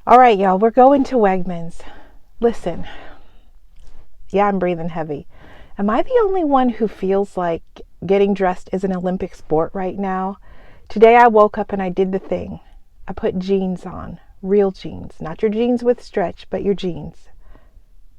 All right, y'all, we're going to Wegmans. Listen, yeah, I'm breathing heavy. Am I the only one who feels like getting dressed is an Olympic sport right now? Today I woke up and I did the thing. I put jeans on, real jeans, not your jeans with stretch, but your jeans.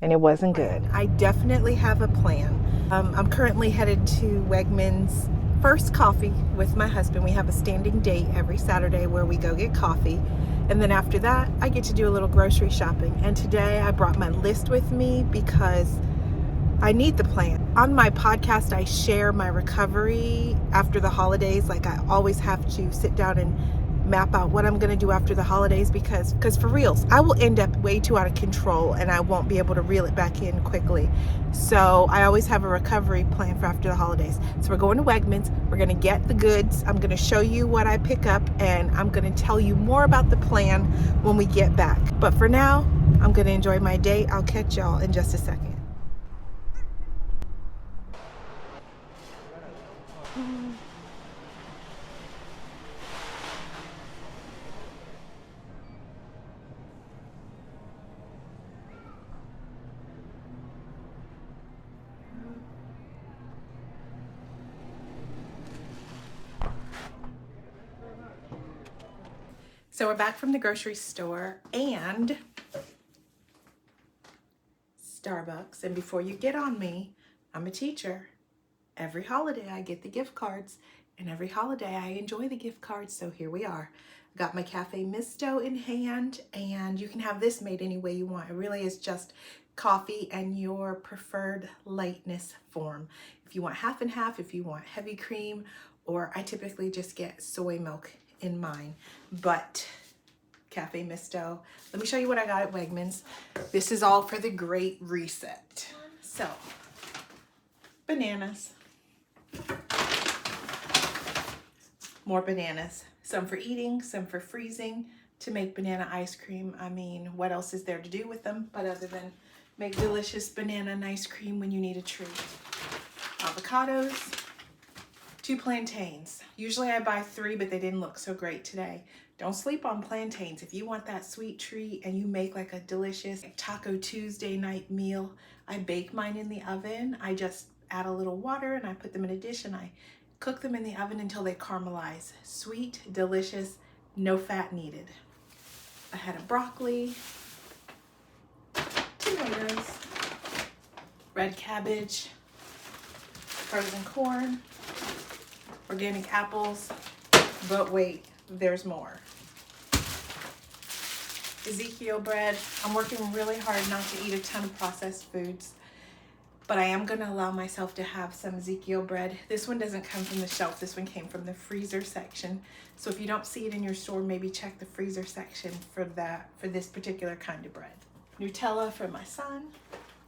And it wasn't good. I definitely have a plan. I'm currently headed to Wegmans First Coffee with my husband. We have a standing date every Saturday where we go get coffee. And then after that, I get to do a little grocery shopping. And today I brought my list with me because I need the plan. On my podcast, I share my recovery after the holidays. Like I always have to sit down and map out what I'm going to do after the holidays because for reals, I will end up way too out of control and I won't be able to reel it back in quickly. So I always have a recovery plan for after the holidays. So we're going to Wegmans. We're going to get the goods. I'm going to show you what I pick up and I'm going to tell you more about the plan when we get back. But for now, I'm going to enjoy my day. I'll catch y'all in just a second. So we're back from the grocery store and Starbucks. And before you get on me, I'm a teacher. Every holiday I get the gift cards and every holiday I enjoy the gift cards. So here we are. Got my Cafe Misto in hand and you can have this made any way you want. It really is just coffee and your preferred lightness form. If you want half and half, if you want heavy cream, or I typically just get soy milk in mine. But Cafe Misto. Let me show you what I got at Wegmans. This is all for the Great Reset. So, bananas. More bananas. Some for eating, some for freezing to make banana ice cream. I mean, what else is there to do with them but other than make delicious banana and ice cream when you need a treat. Avocados. 2 plantains. Usually I buy 3, but they didn't look so great today. Don't sleep on plantains. If you want that sweet treat and you make like a delicious Taco Tuesday night meal, I bake mine in the oven. I just add a little water and I put them in a dish and I cook them in the oven until they caramelize. Sweet, delicious, no fat needed. I had a broccoli, tomatoes, red cabbage, frozen corn, organic apples, but wait, there's more. Ezekiel bread. I'm working really hard not to eat a ton of processed foods, but I am gonna allow myself to have some Ezekiel bread. This one doesn't come from the shelf. This one came from the freezer section. So if you don't see it in your store, maybe check the freezer section for this particular kind of bread. Nutella for my son,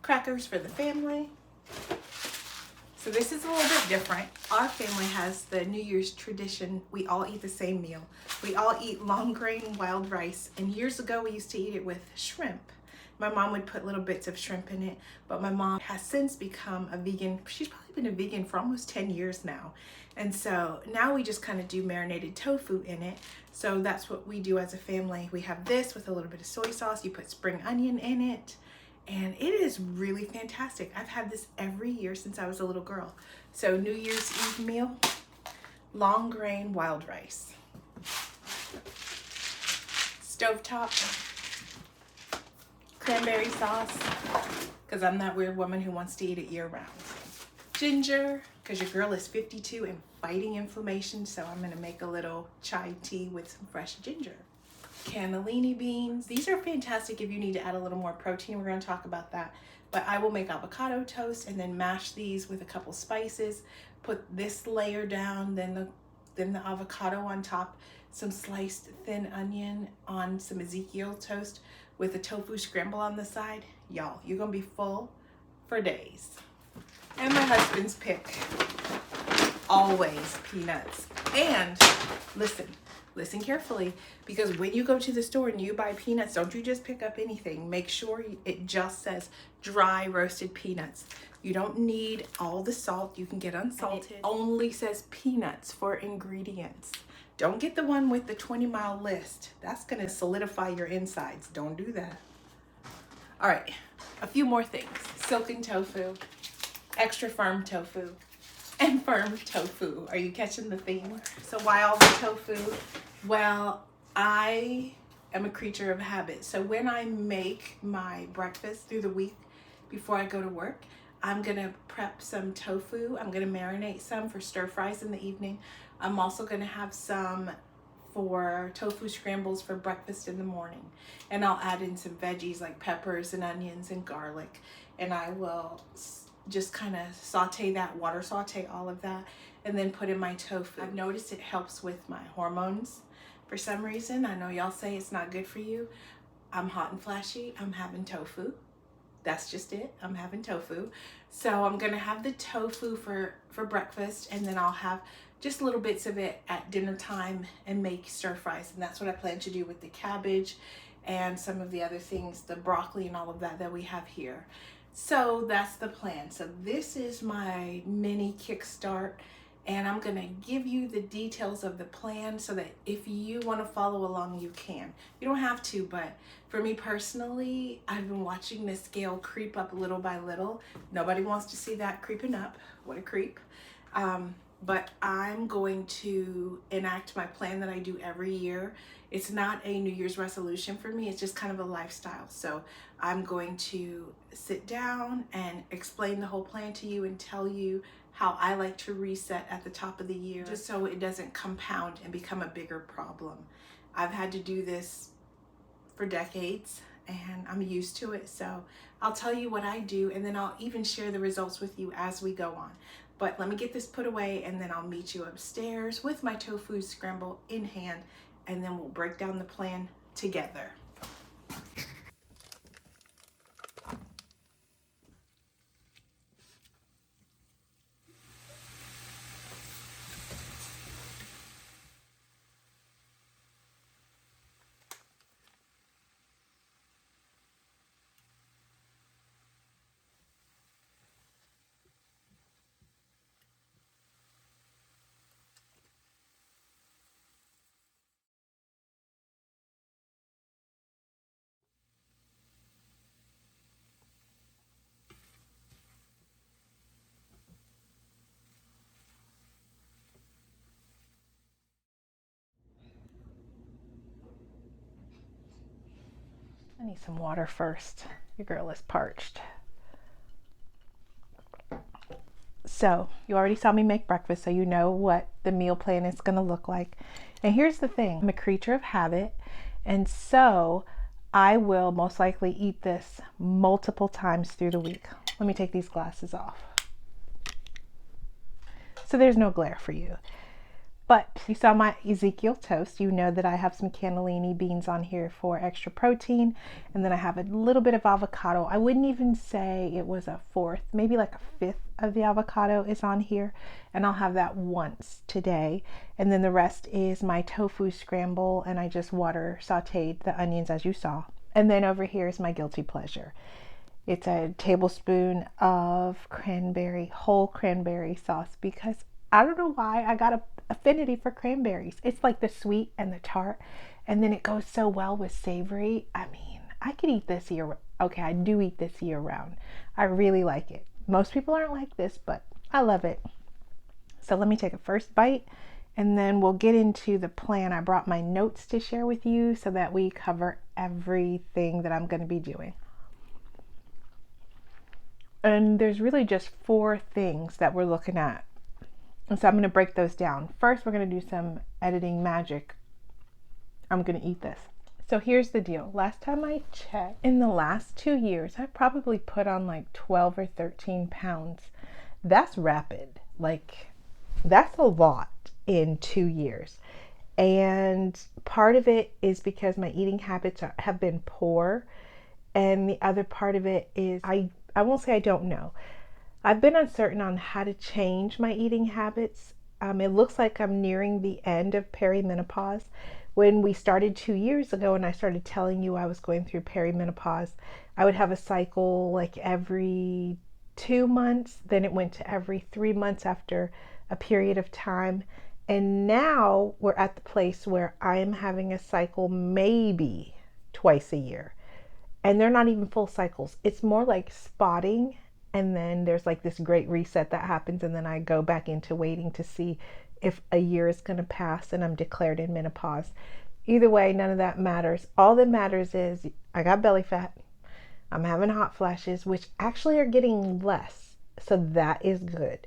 crackers for the family. So this is a little bit different. Our family has the New Year's tradition. We all eat the same meal. We all eat long grain wild rice. And years ago, we used to eat it with shrimp. My mom would put little bits of shrimp in it, but my mom has since become a vegan. She's probably been a vegan for almost 10 years now. And so now we just kind of do marinated tofu in it. So that's what we do as a family. We have this with a little bit of soy sauce. You put spring onion in it. And it is really fantastic. I've had this every year since I was a little girl. So New Year's Eve meal, long grain wild rice. Stovetop, cranberry sauce, because I'm that weird woman who wants to eat it year round. Ginger, because your girl is 52 and fighting inflammation, so I'm gonna make a little chai tea with some fresh ginger. Cannellini beans. These are fantastic if you need to add a little more protein. We're going to talk about that. But I will make avocado toast and then mash these with a couple spices. Put this layer down, then the avocado on top, some sliced thin onion on some Ezekiel toast with a tofu scramble on the side. Y'all, you're going to be full for days. And my husband's pick, always peanuts. And listen carefully, because when you go to the store and you buy peanuts, don't you just pick up anything. Make sure it just says dry roasted peanuts. You don't need all the salt. You can get unsalted. It only says peanuts for ingredients. Don't get the one with the 20-mile list. That's gonna solidify your insides. Don't do that. All right, a few more things. Silken tofu, extra firm tofu, and firm tofu. Are you catching the theme? So why all the tofu? Well, I am a creature of habit. So when I make my breakfast through the week before I go to work, I'm gonna prep some tofu. I'm gonna marinate some for stir fries in the evening. I'm also gonna have some for tofu scrambles for breakfast in the morning. And I'll add in some veggies like peppers and onions and garlic. And I will just kind of saute that, water saute all of that, and then put in my tofu. I've noticed it helps with my hormones for some reason. I know y'all say it's not good for you. I'm hot and flashy. I'm having tofu. That's just it. I'm having tofu. So I'm gonna have the tofu for breakfast, and then I'll have just little bits of it at dinner time and make stir fries. And that's what I plan to do with the cabbage and some of the other things, the broccoli and all of that we have here. So that's the plan. So this is my mini kickstart, and I'm gonna give you the details of the plan so that if you wanna follow along, you can. You don't have to, but for me personally, I've been watching this scale creep up little by little. Nobody wants to see that creeping up. What a creep. But I'm going to enact my plan that I do every year. It's not a New Year's resolution for me, it's just kind of a lifestyle. So I'm going to sit down and explain the whole plan to you and tell you how I like to reset at the top of the year, just so it doesn't compound and become a bigger problem. I've had to do this for decades and I'm used to it. So I'll tell you what I do, and then I'll even share the results with you as we go on. But let me get this put away, and then I'll meet you upstairs with my tofu scramble in hand, and then we'll break down the plan together. I need some water first. Your girl is parched. So you already saw me make breakfast, so you know what the meal plan is going to look like. And here's the thing, I'm a creature of habit, and so I will most likely eat this multiple times through the week. Let me take these glasses off so there's no glare for you. But you saw my Ezekiel toast. You know that I have some cannellini beans on here for extra protein. And then I have a little bit of avocado. I wouldn't even say it was a fourth, maybe like a fifth of the avocado is on here. And I'll have that once today. And then the rest is my tofu scramble. And I just water sauteed the onions as you saw. And then over here is my guilty pleasure. It's a tablespoon of whole cranberry sauce, because I don't know why I got a affinity for cranberries. It's like the sweet and the tart, and then it goes so well with savory. I mean, I could eat this year. Okay, I do eat this year round. I really like it. Most people aren't like this, but I love it. So let me take a first bite, and then we'll get into the plan. I brought my notes to share with you so that we cover everything that I'm going to be doing. And there's really just 4 things that we're looking at. And so I'm going to break those down. First, we're going to do some editing magic. I'm going to eat this. So here's the deal. Last time I checked, in the last 2 years, I probably put on like 12 or 13 pounds. That's rapid. Like, that's a lot in 2 years. And part of it is because my eating habits have been poor. And the other part of it is I won't say I don't know. I've been uncertain on how to change my eating habits. It looks like I'm nearing the end of perimenopause. When we started 2 years ago and I started telling you I was going through perimenopause, I would have a cycle like every 2 months, then it went to every 3 months after a period of time, And now we're at the place where I am having a cycle maybe twice a year. And they're not even full cycles. It's more like spotting. And then there's like this great reset that happens. And then I go back into waiting to see if a year is going to pass and I'm declared in menopause. Either way, none of that matters. All that matters is I got belly fat. I'm having hot flashes, which actually are getting less. So that is good.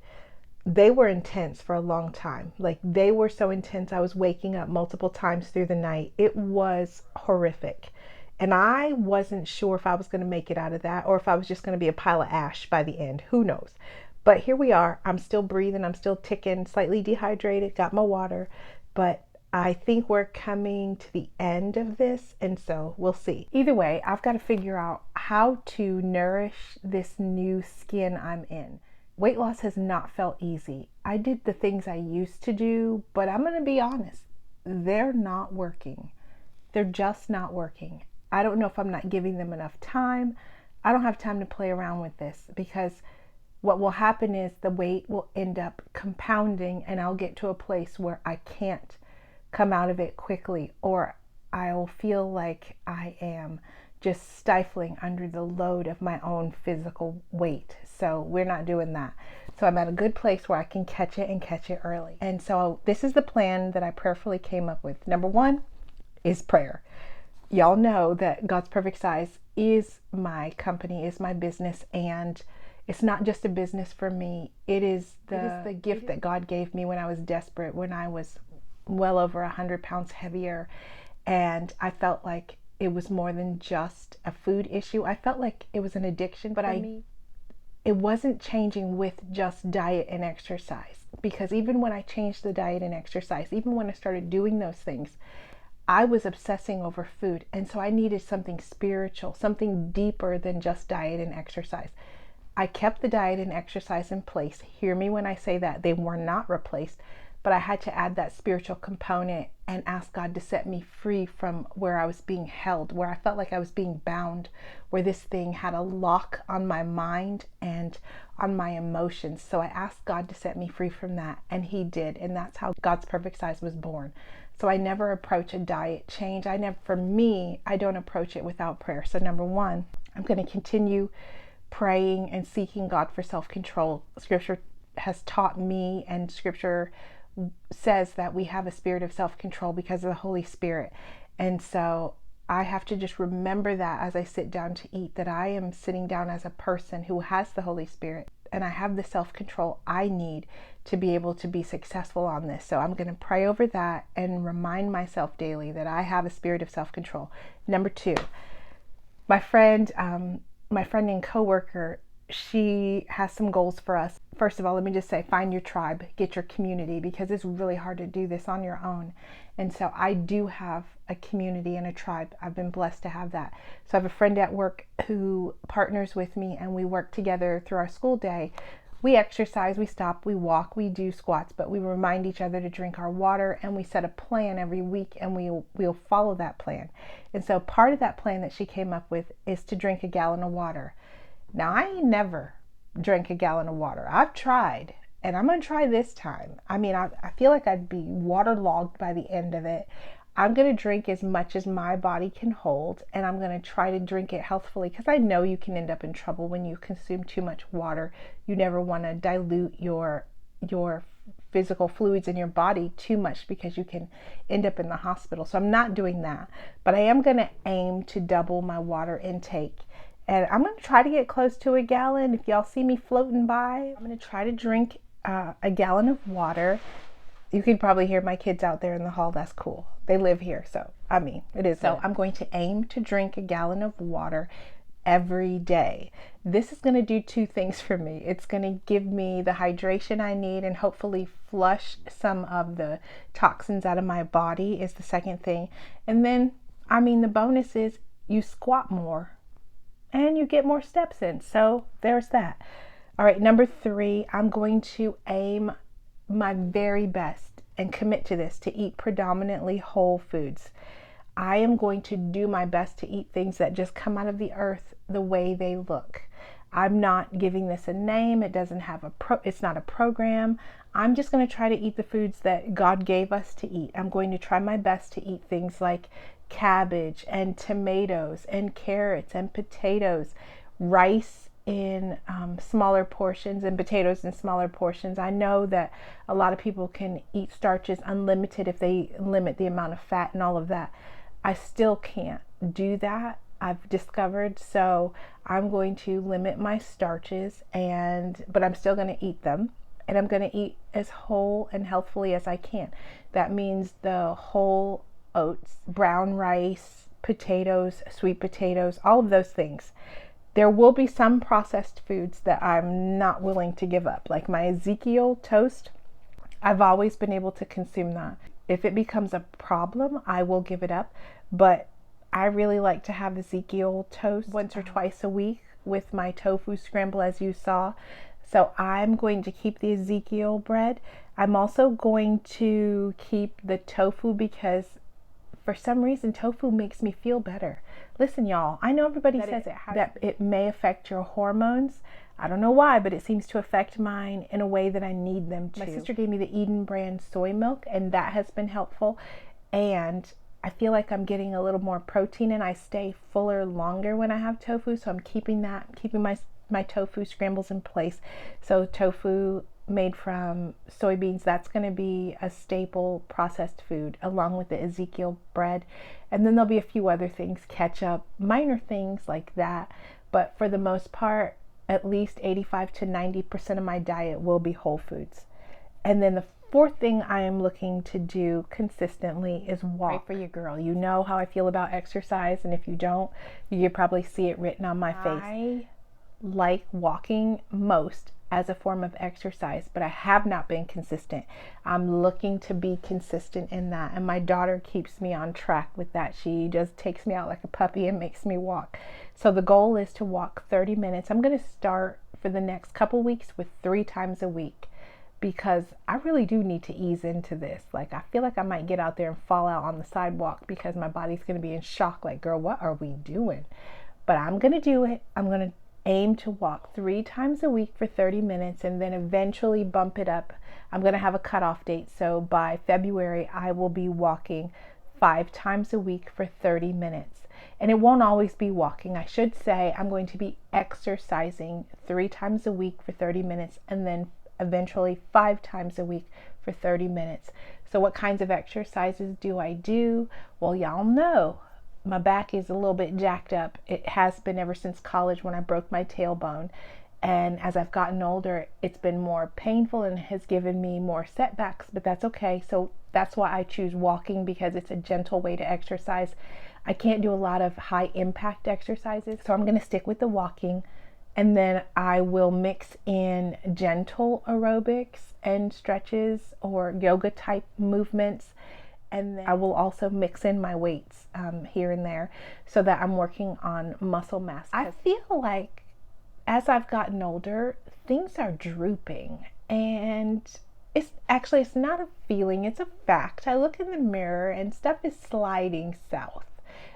They were intense for a long time. Like they were so intense. I was waking up multiple times through the night. It was horrific. And I wasn't sure if I was going to make it out of that or if I was just going to be a pile of ash by the end. Who knows? But here we are. I'm still breathing. I'm still ticking, slightly dehydrated, got my water. But I think we're coming to the end of this. And so we'll see. Either way, I've got to figure out how to nourish this new skin I'm in. Weight loss has not felt easy. I did the things I used to do, but I'm going to be honest. They're not working. They're just not working. I don't know if I'm not giving them enough time. I don't have time to play around with this because what will happen is the weight will end up compounding and I'll get to a place where I can't come out of it quickly, or I'll feel like I am just stifling under the load of my own physical weight. So we're not doing that. So I'm at a good place where I can catch it and catch it early. And so this is the plan that I prayerfully came up with. Number one is prayer. Y'all know that God's Perfect Size is my company, is my business, and it's not just a business for me. It is the gift that God gave me when I was desperate, when I was well over 100 pounds heavier, and I felt like it was more than just a food issue. I felt like it was an addiction, but it wasn't changing with just diet and exercise, because even when I changed the diet and exercise, even when I started doing those things, I was obsessing over food. And so I needed something spiritual, something deeper than just diet and exercise. I kept the diet and exercise in place. Hear me when I say that. They were not replaced, but I had to add that spiritual component and ask God to set me free from where I was being held, where I felt like I was being bound, where this thing had a lock on my mind and on my emotions. So I asked God to set me free from that, and He did. And that's how God's Perfect Size was born. So I never approach a diet change. For me, I don't approach it without prayer. So number one, I'm going to continue praying and seeking God for self-control. Scripture has taught me, and Scripture says that we have a spirit of self-control because of the Holy Spirit. And so I have to just remember that as I sit down to eat, that I am sitting down as a person who has the Holy Spirit, and I have the self-control I need to be able to be successful on this. So I'm going to pray over that and remind myself daily that I have a spirit of self-control. Number two, my friend and coworker, she has some goals for us. First of all, let me just say, find your tribe, get your community, because it's really hard to do this on your own. And so I do have a community and a tribe. I've been blessed to have that. So I have a friend at work who partners with me, and we work together through our school day. We exercise, we stop, we walk, we do squats, but we remind each other to drink our water, and we set a plan every week, and we'll follow that plan. And so part of that plan that she came up with is to drink a gallon of water. Now, I ain't never drank a gallon of water. I've tried, and I'm going to try this time. I mean, I feel like I'd be waterlogged by the end of it. I'm going to drink as much as my body can hold, and I'm going to try to drink it healthfully, because I know you can end up in trouble when you consume too much water. You never want to dilute your physical fluids in your body too much, because you can end up in the hospital. So I'm not doing that, but I am going to aim to double my water intake. And I'm going to try to get close to a gallon. If y'all see me floating by, I'm going to try to drink a gallon of water. You can probably hear my kids out there in the hall. That's cool. They live here. So, I mean, it is. So I'm going to aim to drink a gallon of water every day. This is going to do two things for me. It's going to give me the hydration I need and hopefully flush some of the toxins out of my body is the second thing. And then, I mean, the bonus is you squat more and you get more steps in. So there's that. All right, number three, I'm going to aim my very best and commit to this, to eat predominantly whole foods. I am going to do my best to eat things that just come out of the earth the way they look. I'm not giving this a name. It doesn't have it's not a program. I'm just going to try to eat the foods that God gave us to eat. I'm going to try my best to eat things like cabbage and tomatoes and carrots and potatoes, rice in smaller portions and potatoes in smaller portions. I know that a lot of people can eat starches unlimited if they limit the amount of fat and all of that. I still can't do that, I've discovered. So I'm going to limit my starches, but I'm still going to eat them. And I'm going to eat as whole and healthfully as I can. That means the whole oats, brown rice, potatoes, sweet potatoes, all of those things. There will be some processed foods that I'm not willing to give up, like my Ezekiel toast. I've always been able to consume that. If it becomes a problem, I will give it up. But I really like to have Ezekiel toast once or twice a week with my tofu scramble, as you saw. So I'm going to keep the Ezekiel bread. I'm also going to keep the tofu because for some reason tofu makes me feel better. Listen, y'all, I know everybody says that it may affect your hormones. I don't know why, but it seems to affect mine in a way that I need them to. My sister gave me the Eden brand soy milk, and that has been helpful. And I feel like I'm getting a little more protein, and I stay fuller longer when I have tofu. So I'm keeping my tofu scrambles in place. So tofu made from soybeans, that's going to be a staple processed food along with the Ezekiel bread. And then there'll be a few other things, ketchup, minor things like that. But for the most part, at least 85 to 90% of my diet will be whole foods. And then the fourth thing I am looking to do consistently is walk. Right for your girl. You know how I feel about exercise, and if you don't, you probably see it written on my face. I like walking most as a form of exercise, but I have not been consistent. I'm looking to be consistent in that, and my daughter keeps me on track with that. She just takes me out like a puppy and makes me walk. So the goal is to walk 30 minutes. I'm going to start for the next couple weeks with 3 times a week, because I really do need to ease into this. Like, I feel like I might get out there and fall out on the sidewalk because my body's going to be in shock. Like, girl, what are we doing? But I'm going to do it. I'm going to aim to walk 3 times a week for 30 minutes and then eventually bump it up. I'm going to have a cutoff date. So by February, I will be walking 5 times a week for 30 minutes. And it won't always be walking. I should say I'm going to be exercising 3 times a week for 30 minutes and then eventually 5 times a week for 30 minutes. So what kinds of exercises do I do? Well, y'all know my back is a little bit jacked up. It has been ever since college when I broke my tailbone. And as I've gotten older, it's been more painful and has given me more setbacks, but that's okay. So that's why I choose walking, because it's a gentle way to exercise. I can't do a lot of high impact exercises, so I'm going to stick with the walking. And then I will mix in gentle aerobics and stretches or yoga type movements. And then I will also mix in my weights here and there so that I'm working on muscle mass. I feel like as I've gotten older, things are drooping, and it's not a feeling, it's a fact. I look in the mirror and stuff is sliding south.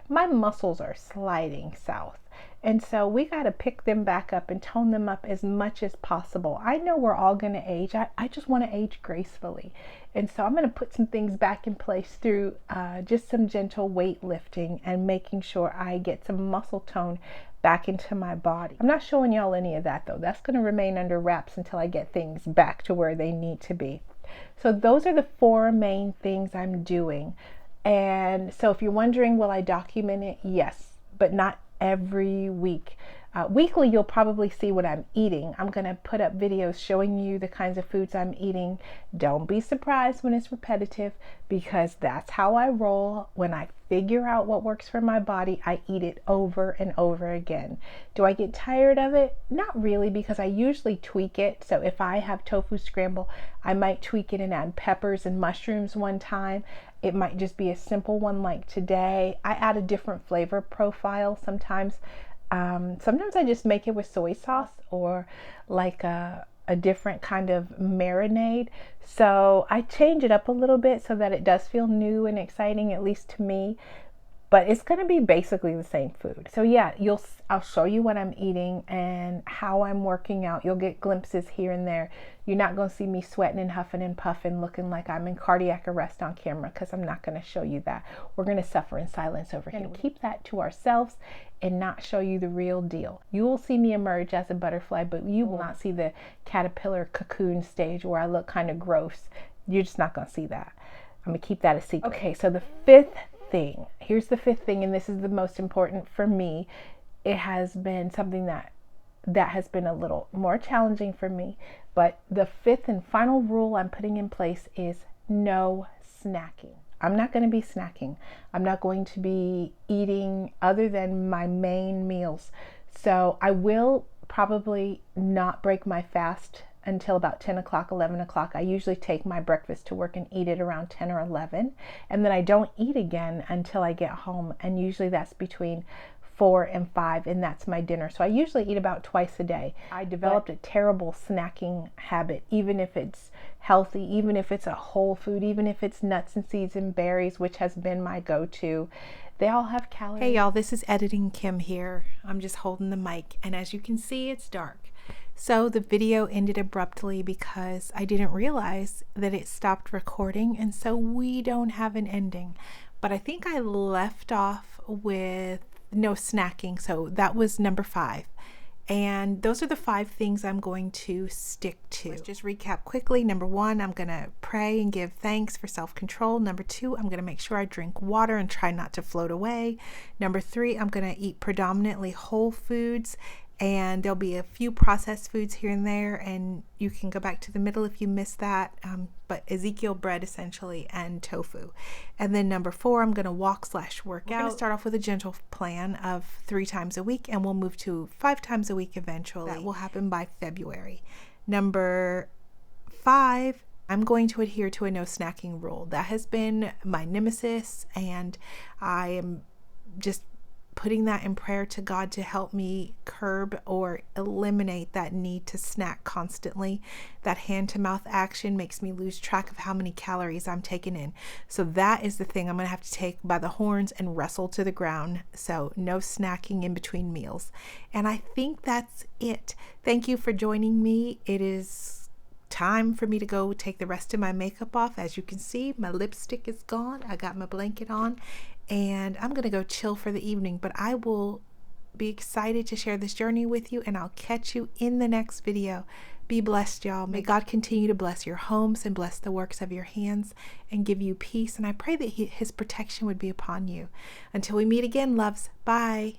My muscles are sliding south. And so we got to pick them back up and tone them up as much as possible. I know we're all going to age. I just want to age gracefully. And so I'm going to put some things back in place through just some gentle weight lifting and making sure I get some muscle tone back into my body. I'm not showing y'all any of that though. That's going to remain under wraps until I get things back to where they need to be. So those are the 4 main things I'm doing. And so if you're wondering, will I document it? Yes, but not every week. Weekly, you'll probably see what I'm eating. I'm going to put up videos showing you the kinds of foods I'm eating. Don't be surprised when it's repetitive, because that's how I roll. When I figure out what works for my body, I eat it over and over again. Do I get tired of it? Not really, because I usually tweak it. So if I have tofu scramble, I might tweak it and add peppers and mushrooms one time. It might just be a simple one like today. I add a different flavor profile sometimes. Sometimes I just make it with soy sauce or like a different kind of marinade. So I change it up a little bit so that it does feel new and exciting, at least to me. but it's going to be basically the same food. So yeah, I'll show you what I'm eating and how I'm working out. You'll get glimpses here and there. You're not going to see me sweating and huffing and puffing looking like I'm in cardiac arrest on camera, because I'm not going to show you that. We're going to suffer in silence over here and keep that to ourselves and not show you the real deal. You will see me emerge as a butterfly, but you will not see the caterpillar cocoon stage where I look kind of gross. You're just not going to see that. I'm going to keep that a secret. Okay, so the fifth thing. Here's the fifth thing, and this is the most important for me. It has been something that has been a little more challenging for me, but the fifth and final rule I'm putting in place is no snacking. I'm not going to be snacking. I'm not going to be eating other than my main meals. So I will probably not break my fast until about 10 o'clock, 11 o'clock. I usually take my breakfast to work and eat it around 10 or 11. And then I don't eat again until I get home. And usually that's between 4 and 5, and that's my dinner. So I usually eat about twice a day. I developed a terrible snacking habit, even if it's healthy, even if it's a whole food, even if it's nuts and seeds and berries, which has been my go-to. They all have calories. Hey y'all, this is Editing Kim here. I'm just holding the mic, and as you can see, it's dark. So the video ended abruptly because I didn't realize that it stopped recording, and so we don't have an ending. But I think I left off with no snacking, so that was number 5. And those are the 5 things I'm going to stick to. Let's just recap quickly. Number 1, I'm going to pray and give thanks for self-control. Number 2, I'm going to make sure I drink water and try not to float away. Number 3, I'm going to eat predominantly whole foods, and there'll be a few processed foods here and there, and you can go back to the middle if you missed that, but Ezekiel bread essentially, and tofu. And then number 4, I'm going to walk/work out. We're going to start off with a gentle plan of 3 times a week, and we'll move to 5 times a week eventually. That will happen by February. Number 5, I'm going to adhere to a no snacking rule. That has been my nemesis, and I am just putting that in prayer to God to help me curb or eliminate that need to snack constantly. That hand-to-mouth action makes me lose track of how many calories I'm taking in. So that is the thing I'm going to have to take by the horns and wrestle to the ground. So no snacking in between meals. And I think that's it. Thank you for joining me. It is time for me to go take the rest of my makeup off. As you can see, my lipstick is gone. I got my blanket on, and I'm going to go chill for the evening, but I will be excited to share this journey with you, and I'll catch you in the next video. Be blessed, y'all. May God continue to bless your homes and bless the works of your hands and give you peace. And I pray that His protection would be upon you. Until we meet again, loves. Bye.